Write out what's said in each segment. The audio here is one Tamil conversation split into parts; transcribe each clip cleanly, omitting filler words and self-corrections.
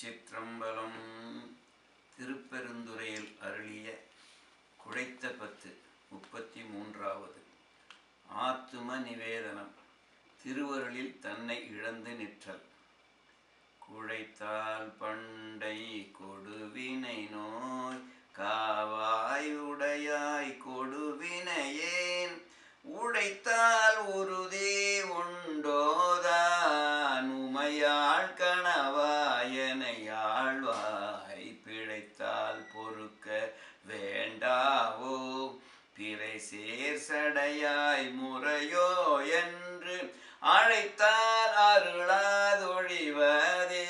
திருச்சிற்றம்பலம். திருப்பெருந்துறையில் அருளிய குழைத்த பத்து 33வது. ஆத்தும நிவேதனம். திருவருளில் தன்னை இழந்து நிற்றல். குழைத்தால் பண்டை கொடுவினை நோய் காவாய் உடையாய் கொடுவினையேன் உழைத்தால் உறுதி உண்டோதான் உமையாள் கணவாயனையாழ்வாய் பிழைத்தால் பொறுக்க வேண்டாவோ பிறை சேர் சடையாய் முறையோ என்று அழைத்தால் அருளாதொழிவதே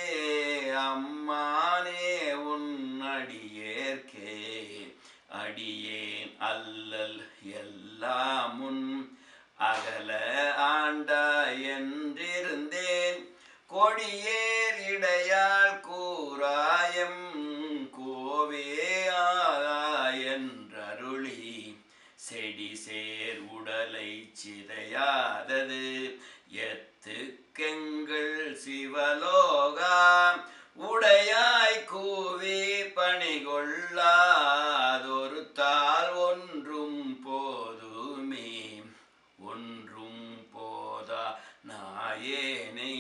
அம்மானே உன் அடியேற்கே அடியேன் அல்லல் எல்லாமுன் அகல ஆண்டாய் என்றிருந்தேன் கொடியேர் இடையால் கூறாயம் கோவேயாயன்றருளி செடி சேர் உடலை சிதையாதது எத்துக்கெங்கள் சிவலோகா உடையாய் கூவி பணிகொள்ளாதொரு தாள் ஒன்றும் போதுமே ஒன்றும் போதா நாயேனை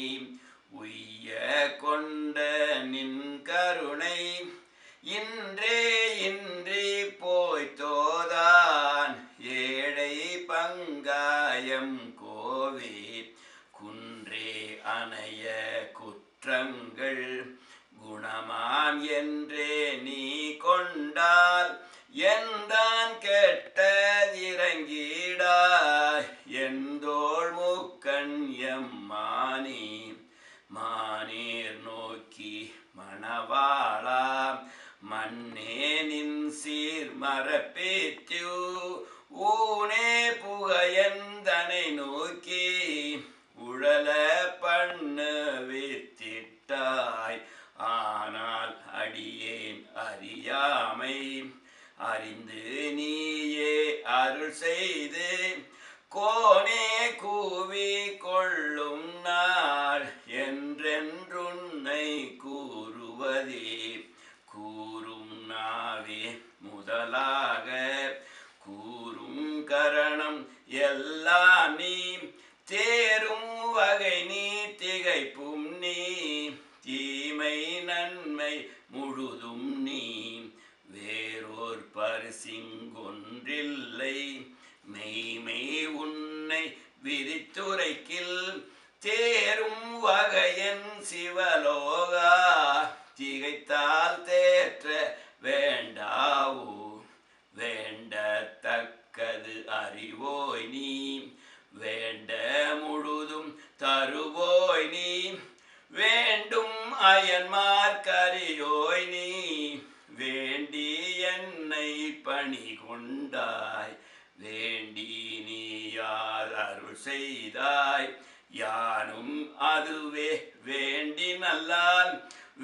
உய்ய கொண்ட நின் கருணை இன்றே இன்றி போய்த்தோதான் ஏழை பங்காயம் கோவே குன்றே அணைய குற்றங்கள் குணமாம் என்றே நீ கொண்டால் எந்தான் கெட்டதிரங்கிடாய் எந்தோள் மூக்கண் எம்மானி மானீர் நோக்கி மணவாளா மண்ணே நின் சீர் மரப்பேத்து ஊனே புகையந்தனை நோக்கி உழல பண்ணு வித்திட்டாய் ஆனால் அடியேன் அறியாமை அறிந்து நீயே அருள் செய்து கோனே கூவி கொள்ளும் நாள் என்றென்றுன்னை கூறுவதே கூறும் நாவே முதலாக கூறும் கரணம் எல்லாம் நீ தேரும் வகை நீ திகைப்பும் நீ தீமை நன்மை முழுதும் நீ வேறோர் பரிசிங்கொன்றில்லை மெய்மை உன்னை விரித்துரைக்கில் தேரும் வகையன் சிவலோகா திகைத்தால் தேற்ற வேண்டாவோ வேண்டத்தக்கது அறிவோய் நீ வேண்ட முழுதும் தருவோய் நீ வேண்டும் அயன்மார்க்கரியோய் நீ வேண்டி என்னை பணி கொண்டாய் வேண்டி நீ யார் அருள் செய்தாய் யானும் அதுவே வேண்டி நல்லால்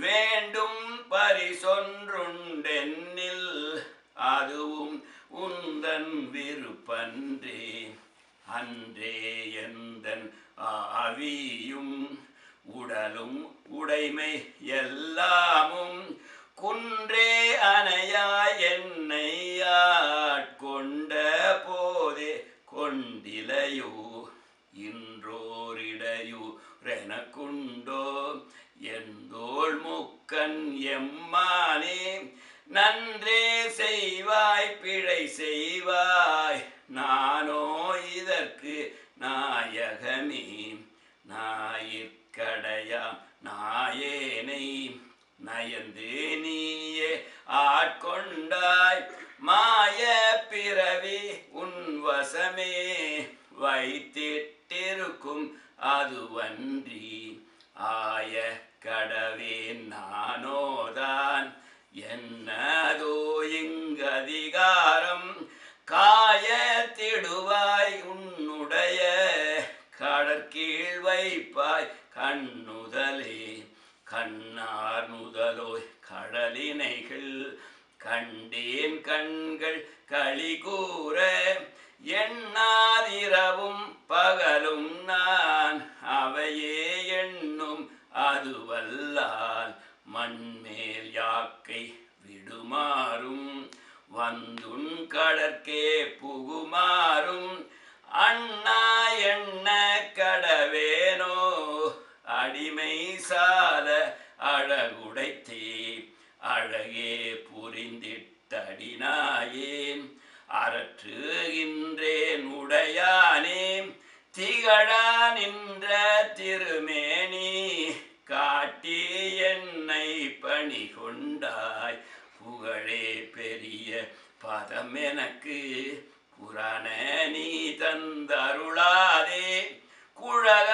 வேண்டும் பரிசொன்றுண்டென்னில் அதுவும் உந்தன் விருப்பன்றே அன்றே எந்தன் ஆவியும் உடலும் உடைமை எல்லாமும் குன்றே அணையாய் என்னை ஆட்கொண்ட போதே கொண்டிலையோ இன்றோரிடையூரெனக்குண்டோ எந்தோள் முக்கண் எம்மானே நன்றே செய்வாய் பிழை செய்வாய் நானோ இதற்கு நாயகமே ஞாயிற்கடையாம் நாயேனை நயந்து நீயே ஆட்கொண்டாய் மாய பிறவி உன் வசமே வைத்திட்டிருக்கும் அதுவன்றி ஆய கடவேன் நானோதான் என்னதோ இங்கதிகாரம் காயத்திடுவாய் உன்னுடைய கடற்கீழ் வைப்பாய் கண்ணுதலே கண்ணார் நுதலோய் கடலினைகள் கண்டேன் கண்கள் களி கூற எண்ணார் இரவும் பகலும் நான் அவையே எண்ணும் அதுவல்லால் மண்மேல் யாக்கை விடுமாறும் வந்துன் கடற்கே புகுமாறும் அண்ணா என்ன கடவேனோ அடிமை சால அழகுடைத்தே அழகே புரிந்திட்டடினாயேன் அரற்றுகின்றேன் உடையானே திகழா நின்ற திருமேனி காட்டி என்னை பணி கொண்டாய் புகழே பெரிய பதம் எனக்கு புராண நீ தந்தருளாதே குழக